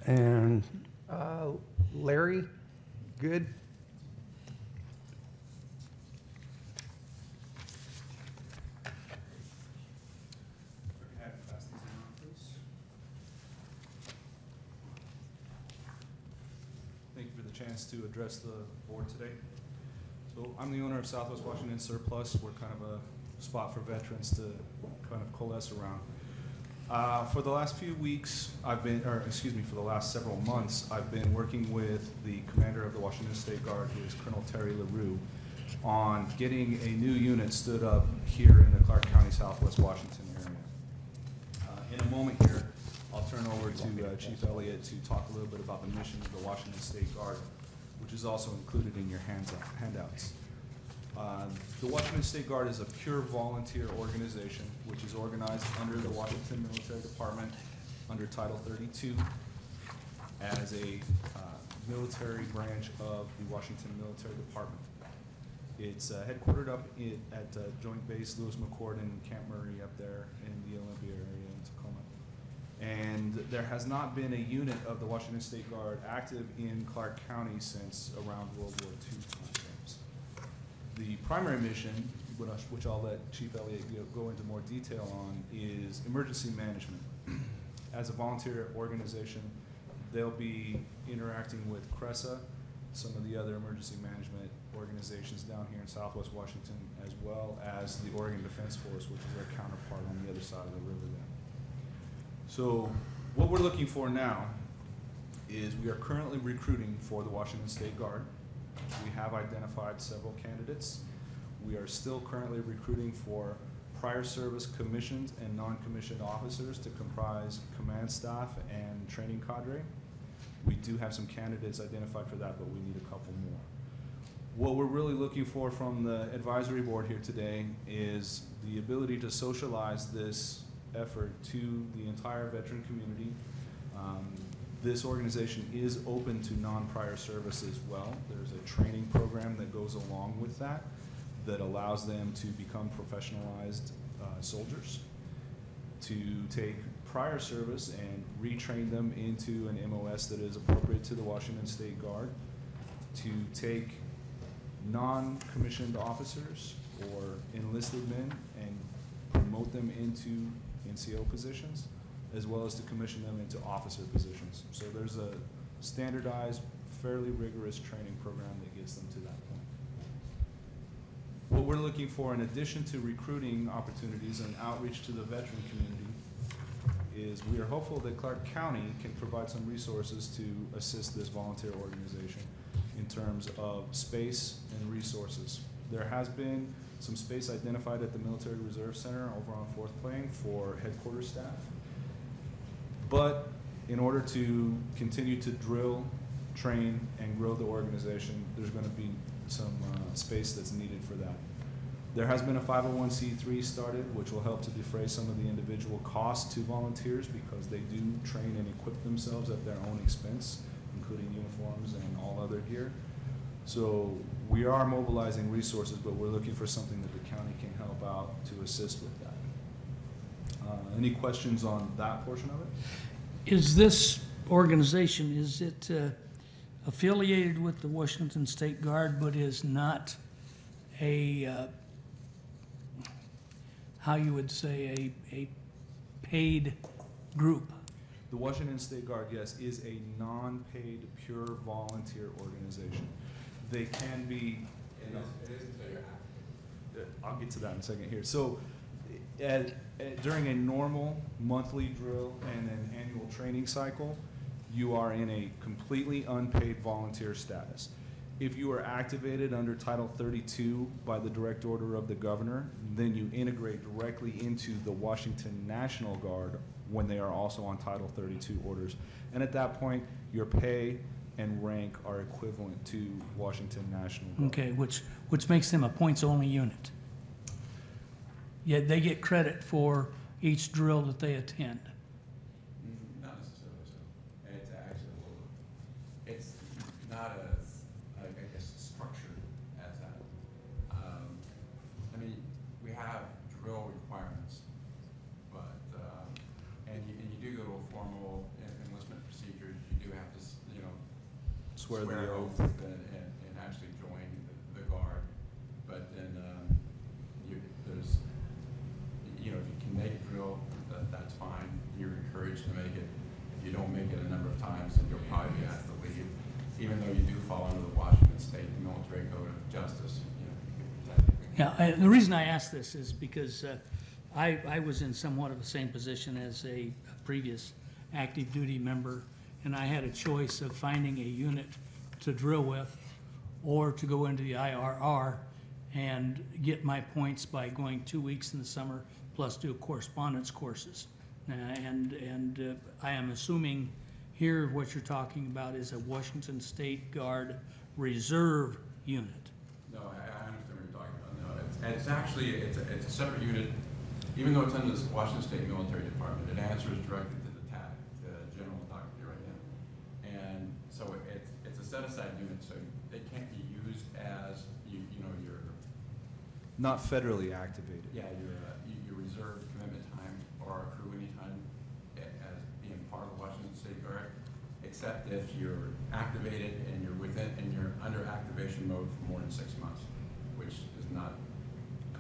And Larry, good? Pass these around, please. Thank you for the chance to address the board today. So I'm the owner of Southwest Washington Surplus. We're kind of a spot for veterans to kind of coalesce around. For the last few weeks, for the last several months, I've been working with the commander of the Washington State Guard, who is Colonel Terry LaRue, on getting a new unit stood up here in the Clark County, Southwest Washington area. In a moment here, I'll turn over to Chief Elliott to talk a little bit about the mission of the Washington State Guard, which is also included in your handouts. The Washington State Guard is a pure volunteer organization which is organized under the Washington Military Department under Title 32 as a military branch of the Washington Military Department. It's headquartered up at Joint Base Lewis McChord in Camp Murray up there in the Olympia area in Tacoma. And there has not been a unit of the Washington State Guard active in Clark County since around World War II timeframes. The primary mission, which I'll let Chief Elliott go into more detail on, is emergency management. As a volunteer organization, they'll be interacting with CRESA, some of the other emergency management organizations down here in Southwest Washington, as well as the Oregon Defense Force, which is their counterpart on the other side of the river there. So what we're looking for now is we are currently recruiting for the Washington State Guard. We have identified several candidates. We are still currently recruiting for prior service commissioned and non-commissioned officers to comprise command staff and training cadre. We do have some candidates identified for that, but we need a couple more. What we're really looking for from the advisory board here today is the ability to socialize this effort to the entire veteran community. This organization is open to non-prior service as well. There's a training program that goes along with that allows them to become professionalized soldiers, to take prior service and retrain them into an MOS that is appropriate to the Washington State Guard, to take non-commissioned officers or enlisted men and promote them into NCO positions, as well as to commission them into officer positions. So there's a standardized, fairly rigorous training program that gets them to that point. What we're looking for, in addition to recruiting opportunities and outreach to the veteran community, is we are hopeful that Clark County can provide some resources to assist this volunteer organization in terms of space and resources. There has been some space identified at the Military Reserve Center over on 4th Plain for headquarters staff. But in order to continue to drill, train, and grow the organization, there's going to be some space that's needed for that. There has been a 501c3 started, which will help to defray some of the individual costs to volunteers because they do train and equip themselves at their own expense, including uniforms and all other gear. So we are mobilizing resources, but we're looking for something that the county can help out to assist with that. Any questions on that portion of it? Is this organization, is it affiliated with the Washington State Guard, but is not a, how you would say, a paid group? The Washington State Guard, yes, is a non-paid, pure volunteer organization. They can be. I'll get to that in a second here. So, during a normal monthly drill and an annual training cycle, you are in a completely unpaid volunteer status. If you are activated under Title 32 by the direct order of the governor, then you integrate directly into the Washington National Guard when they are also on Title 32 orders. And at that point, your pay and rank are equivalent to Washington National Guard. Okay, which makes them a points-only unit. Yet they get credit for each drill that they attend. Not necessarily so. It's actually a little, it's not as, I guess, structured as that. I mean, we have drill requirements, but, and you do go to a formal enlistment procedure. You Swear the oath. and actually join the Guard. But then, there's, if you can make drill, that's fine. You're encouraged to make it. If you don't make it a number of times, then you'll probably be asked to leave. Even though you do fall under the Washington State Military Code of Justice, Yeah, the reason I ask this is because I was in somewhat of the same position as a previous active duty member, and I had a choice of finding a unit to drill with or to go into the IRR and get my points by going 2 weeks in the summer plus do correspondence courses. And I am assuming here what you're talking about is a Washington State Guard Reserve unit. No, I understand what you're talking about. No, it's actually, it's a separate unit. Even though it's under the Washington State Military Department, it answers directly to the TAC, to General Dr. right now. And so it's a set-aside unit, so they can't be used as, your... Not federally activated. Yeah, your reserve commitment time or accrue any time as being part of the Washington State Guard, except if you're activated and you're under activation mode for more than 6 months, which is not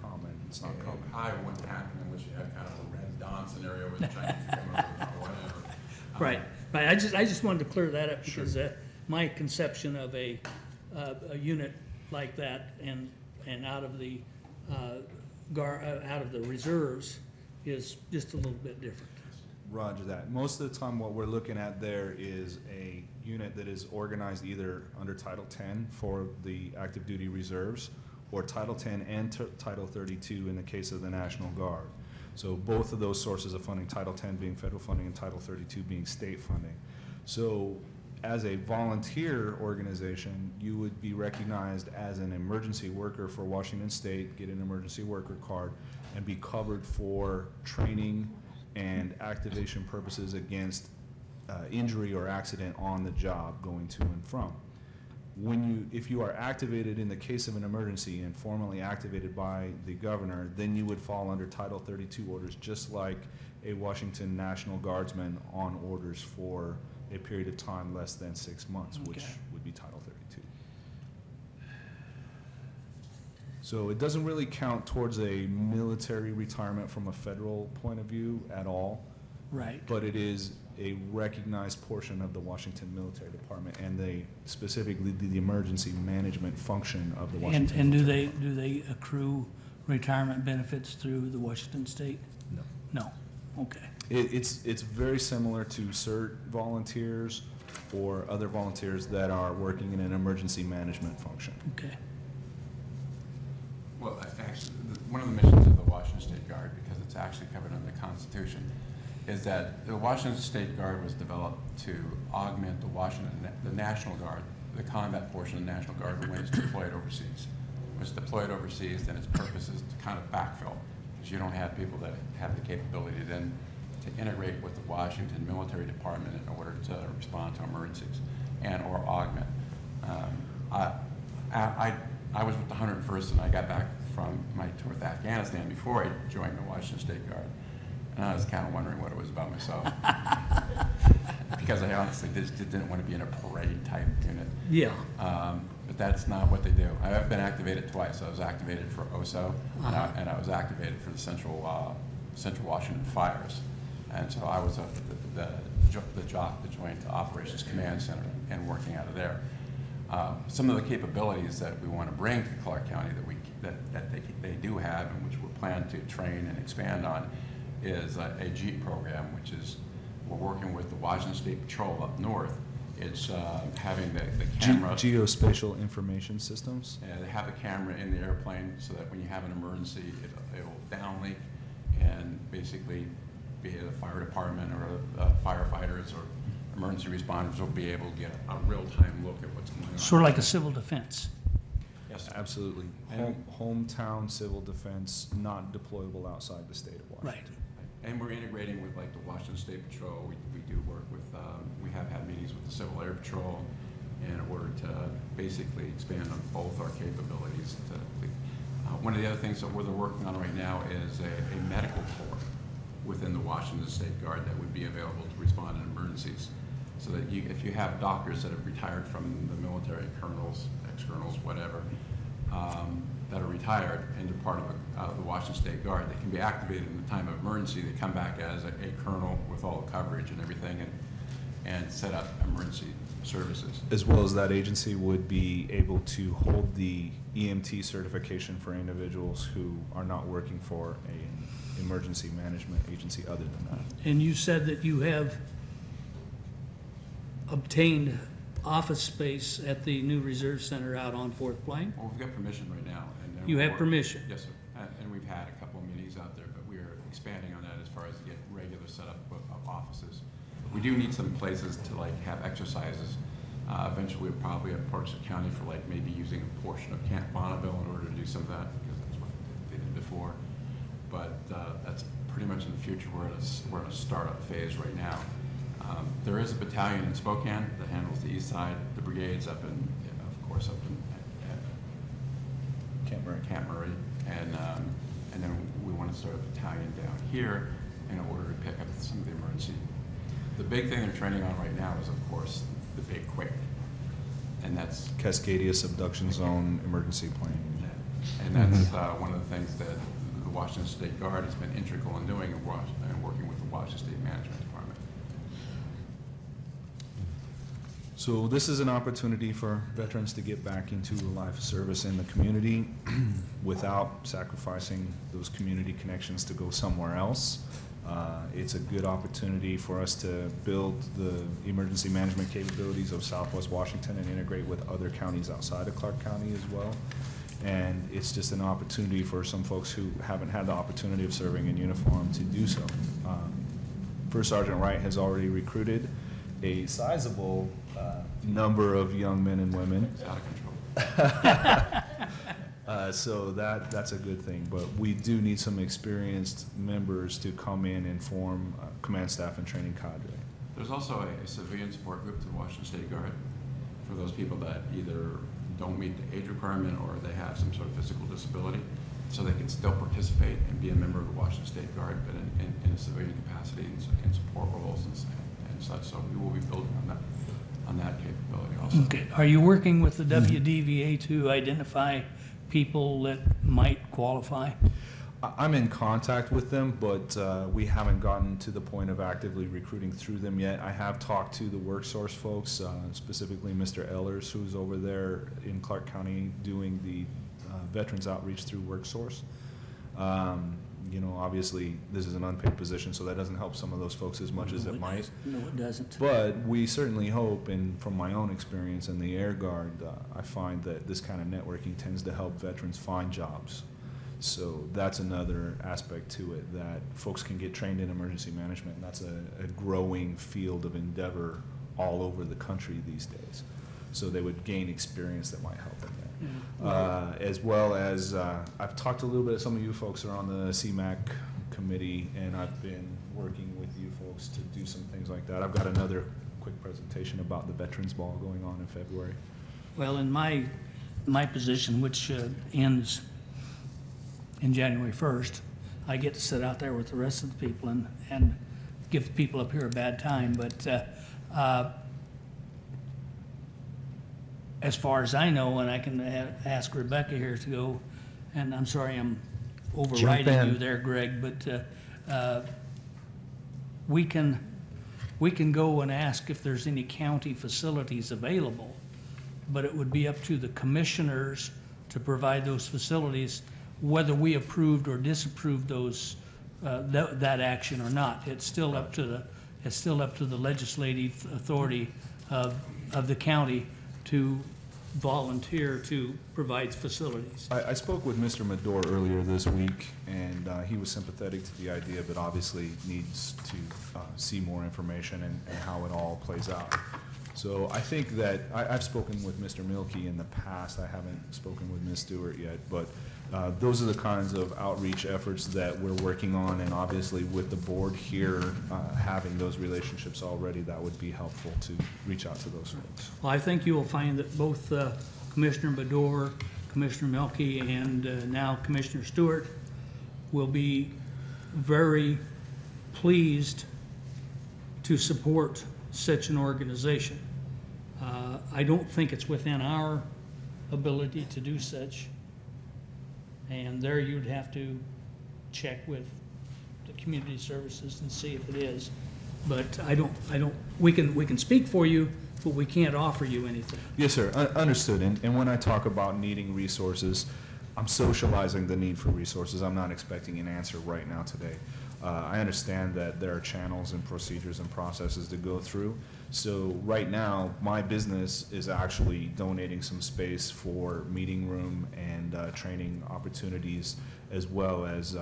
Common. It's not common. Probably wouldn't happen unless you have kind of a Red Dawn scenario where the Chinese come over or whatever. Right, right. I just wanted to clear that up because my conception of a unit like that and out of the out of the reserves is just a little bit different. Roger that. Most of the time what we're looking at there is a unit that is organized either under Title 10 for the active duty reserves or Title 10 and Title 32 in the case of the National Guard. So both of those sources of funding, Title 10 being federal funding and Title 32 being state funding. So as a volunteer organization, you would be recognized as an emergency worker for Washington State, get an emergency worker card, and be covered for training and activation purposes against injury or accident on the job going to and from. If you are activated in the case of an emergency and formally activated by the governor, then you would fall under Title 32 orders, just like a Washington National Guardsman on orders for a period of time less than 6 months, which would be Title 32. So it doesn't really count towards a military retirement from a federal point of view at all. Right. But it is a recognized portion of the Washington Military Department and specifically the emergency management function of the Washington And do Military they accrue retirement benefits through the Washington State? No. No. Okay. It's very similar to CERT volunteers or other volunteers that are working in an emergency management function. Okay. Well, actually, one of the missions of the Washington State Guard, because it's actually covered under the Constitution, is that the Washington State Guard was developed to augment the National Guard, the combat portion of the National Guard when it's deployed overseas. When it's deployed overseas, then its purpose is to kind of backfill, because you don't have people that have the capability then to integrate with the Washington Military Department in order to respond to emergencies and or augment. I was with the 101st and I got back from my tour with Afghanistan before I joined the Washington State Guard. And I was kind of wondering what it was about myself. Because I honestly just didn't want to be in a parade type unit. Yeah. But that's not what they do. I've been activated twice. I was activated for OSO and I was activated for the Central Washington Fires. And so I was the JOC, the Joint Operations Command Center, and working out of there. Some of the capabilities that we want to bring to Clark County that they do have and which we're planning to train and expand on is a Jeep program, which is we're working with the Washington State Patrol up north. It's having the camera. Geospatial information systems? Yeah, they have a camera in the airplane so that when you have an emergency, it will downlink and basically be it a fire department or firefighters or emergency responders will be able to get a real-time look at what's going on. Sort of like a civil defense. Yes, Absolutely. Hometown civil defense, not deployable outside the state of Washington. Right. and we're integrating with like the Washington State Patrol. We do work with, we have had meetings with the Civil Air Patrol in order to basically expand on both our capabilities. One of the other things that we're working on right now is a medical corps within the Washington State Guard that would be available to respond in emergencies. So that you, if you have doctors that have retired from the military, colonels, ex-colonels, whatever, that are retired and they're part of the Washington State Guard, they can be activated in the time of emergency. They come back as a colonel with all the coverage and everything, and set up emergency services. As well as that agency would be able to hold the EMT certification for individuals who are not working for an emergency management agency other than that. And you said that you have obtained office space at the new Reserve Center out on Fourth Plain? Well, we've got permission right now. And You have we're- permission? Yes, sir. And we've had a couple of meetings out there, but we are expanding on that as far as to get regular setup of offices. We do need some places to like have exercises. Eventually, we'll probably approach the county for like maybe using a portion of Camp Bonneville in order to do some of that, because that's what they did before. But that's pretty much in the future. We're in a startup phase right now. There is a battalion in Spokane that handles the east side. The brigade's up in, of course, up in Camp Murray, and then we want to start a battalion down here in order to pick up some of the emergency. The big thing they're training on right now is, of course, the big quake, and that's Cascadia Subduction Zone Emergency Plan. and that's one of the things that the Washington State Guard has been integral in doing and working with the Washington State Management Department. So this is an opportunity for veterans to get back into a life of service in the community without sacrificing those community connections to go somewhere else. It's a good opportunity for us to build the emergency management capabilities of Southwest Washington and integrate with other counties outside of Clark County as well. And it's just an opportunity for some folks who haven't had the opportunity of serving in uniform to do so. First Sergeant Wright has already recruited a sizable number of young men and women. It's out of control. So that's a good thing, but we do need some experienced members to come in and form command staff and training cadre. There's also a civilian support group to the Washington State Guard for those people that either don't meet the age requirement or they have some sort of physical disability, so they can still participate and be a member of the Washington State Guard, but in a civilian capacity and in support roles and such. So we will be building on that capability also. Okay. Are you working with the WDVA to identify people that might qualify? I'm in contact with them, but we haven't gotten to the point of actively recruiting through them yet. I have talked to the WorkSource folks, specifically Mr. Ellers, who's over there in Clark County doing the veterans outreach through WorkSource. You know, obviously, this is an unpaid position, so that doesn't help some of those folks as much as it might. No, it doesn't. But we certainly hope, and from my own experience in the Air Guard, I find that this kind of networking tends to help veterans find jobs. So that's another aspect to it, that folks can get trained in emergency management. And that's a growing field of endeavor all over the country these days. So they would gain experience that might help in that. As well as, I've talked a little bit, some of you folks are on the CMAC committee, and I've been working with you folks to do some things like that. I've got another quick presentation about the Veterans Ball going on in February. Well, in my position, which ends in January 1st, I get to sit out there with the rest of the people and give the people up here a bad time. But as far as I know, and I can ask Rebecca here to go, and I'm sorry I'm overriding in. you there, Greg, but we can go and ask if there's any county facilities available, but it would be up to the commissioners to provide those facilities, whether we approved or disapproved those that action or not. It's still up to the legislative authority of the county to volunteer to provide facilities. I spoke with Mr. Medor earlier this week, and he was sympathetic to the idea, but obviously needs to see more information and how it all plays out. So I think that I've spoken with Mr. Milkey in the past. I haven't spoken with Ms. Stewart yet, but those are the kinds of outreach efforts that we're working on, and obviously with the board here having those relationships already, that would be helpful to reach out to those folks. Well, I think you will find that both Commissioner Bador, Commissioner Milkey, and now Commissioner Stewart will be very pleased to support such an organization. I don't think it's within our ability to do such. And there you'd have to check with the community services and see if it is. But we can speak for you, but we can't offer you anything. Yes, sir. Understood. And when I talk about needing resources, I'm socializing the need for resources. I'm not expecting an answer right now today. I understand that there are channels and procedures and processes to go through. So right now, my business is actually donating some space for meeting room and training opportunities, as well as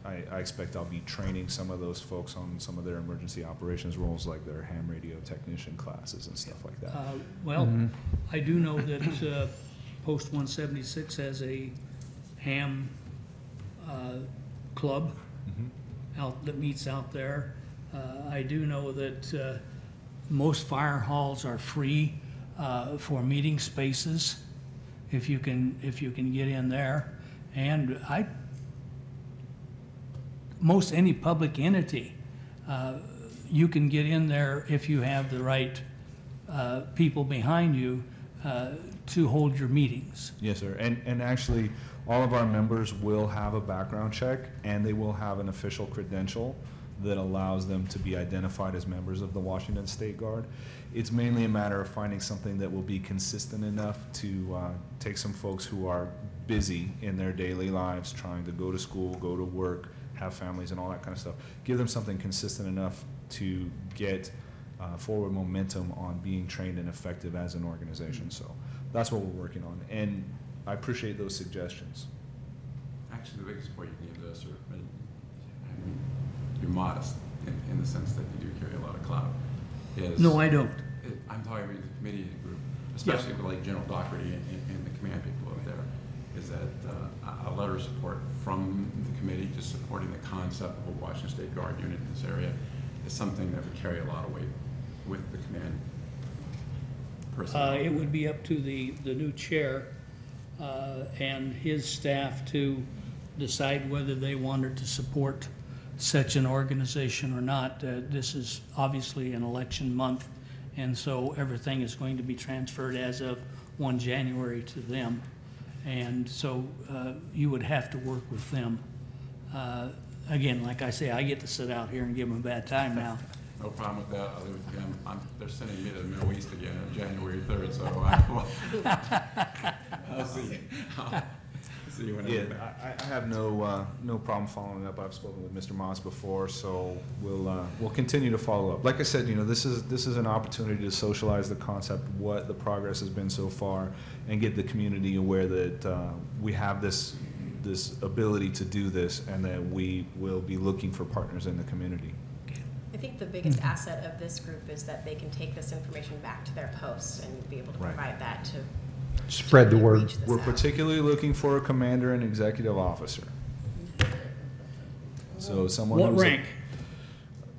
I expect I'll be training some of those folks on some of their emergency operations roles, like their ham radio technician classes and stuff like that. Well, I do know that Post 176 has a ham club out that meets out there. I do know that most fire halls are free for meeting spaces if you can get in there. And most any public entity, you can get in there if you have the right people behind you to hold your meetings. Yes, sir. And actually, all of our members will have a background check, and they will have an official credential that allows them to be identified as members of the Washington State Guard. It's mainly a matter of finding something that will be consistent enough to take some folks who are busy in their daily lives, trying to go to school, go to work, have families and all that kind of stuff. Give them something consistent enough to get forward momentum on being trained and effective as an organization. So that's what we're working on. And I appreciate those suggestions. Actually, the biggest support you can give to us, you're modest in the sense that you do carry a lot of clout. No, I don't. I'm talking about the committee group, especially with like General Doherty and the command people up there, is that a letter of support from the committee just supporting the concept of a Washington State Guard unit in this area is something that would carry a lot of weight with the command personnel. It would be up to the new chair and his staff to decide whether they wanted to support such an organization or not. This is obviously an election month, and so everything is going to be transferred as of 1 January to them. And so you would have to work with them. Again, like I say, I get to sit out here and give them a bad time now. No problem with that. Other than they're sending me to the Middle East again on January 3rd, so I'll see. I'll see when I have no problem following up. I've spoken with Mr. Moss before, so we'll continue to follow up. Like I said, this is an opportunity to socialize the concept, what the progress has been so far, and get the community aware that we have this ability to do this, and that we will be looking for partners in the community. I think the biggest asset of this group is that they can take this information back to their posts and be able to Right. provide that to Spread the really word. reach this We're out. particularly looking for a commander and executive officer. So someone What who's rank?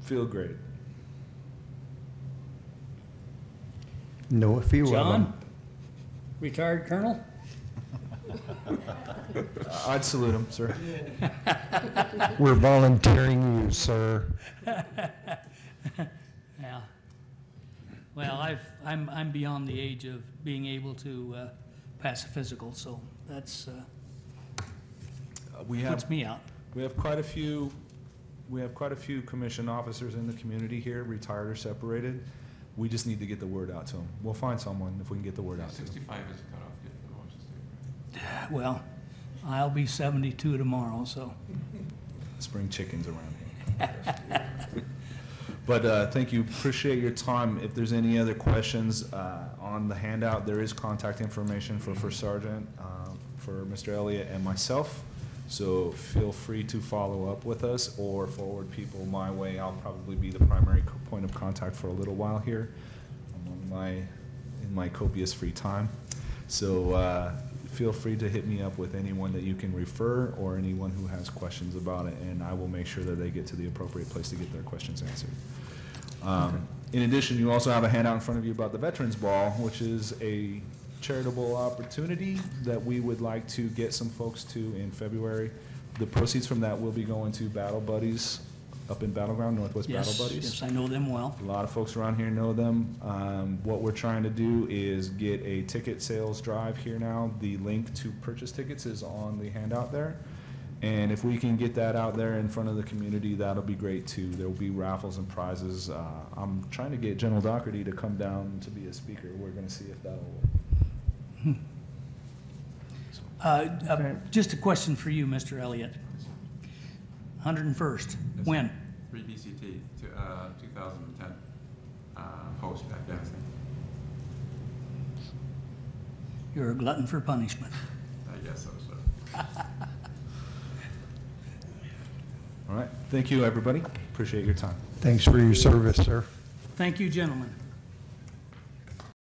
Field grade. Know a few of them. John? Retired colonel? I'd salute him, sir. We're volunteering you, sir. Yeah. Well, I'm beyond the age of being able to pass a physical, so that's We puts have me out. we have quite a few commissioned officers in the community here, retired or separated. We just need to get the word out to them. We'll find someone if we can get the word out to them. 65 is a cutoff date for the Washington State, right? Well, I'll be 72 tomorrow, so. Spring chickens around here. But thank you, appreciate your time. If there's any other questions on the handout, there is contact information for First Sergeant, for Mr. Elliott and myself. So feel free to follow up with us or forward people my way. I'll probably be the primary point of contact for a little while here in my copious free time. So feel free to hit me up with anyone that you can refer or anyone who has questions about it, and I will make sure that they get to the appropriate place to get their questions answered. In addition, you also have a handout in front of you about the Veterans Ball, which is a charitable opportunity that we would like to get some folks to in February. The proceeds from that will be going to Battle Buddies up in Battleground, Northwest Battle Yes, Buddies. yes, I know them well. A lot of folks around here know them. What we're trying to do is get a ticket sales drive here now. The link to purchase tickets is on the handout there. And if we can get that out there in front of the community, that'll be great too. There will be raffles and prizes. I'm trying to get General Doherty to come down to be a speaker. We're going to see if that'll work. Just a question for you, Mr. Elliott. 101st, when? 3 BCT, 2010, host Afghanistan. You're a glutton for punishment. I guess so, sir. All right. Thank you, everybody. Appreciate your time. Thanks for your service, sir. Thank you, gentlemen.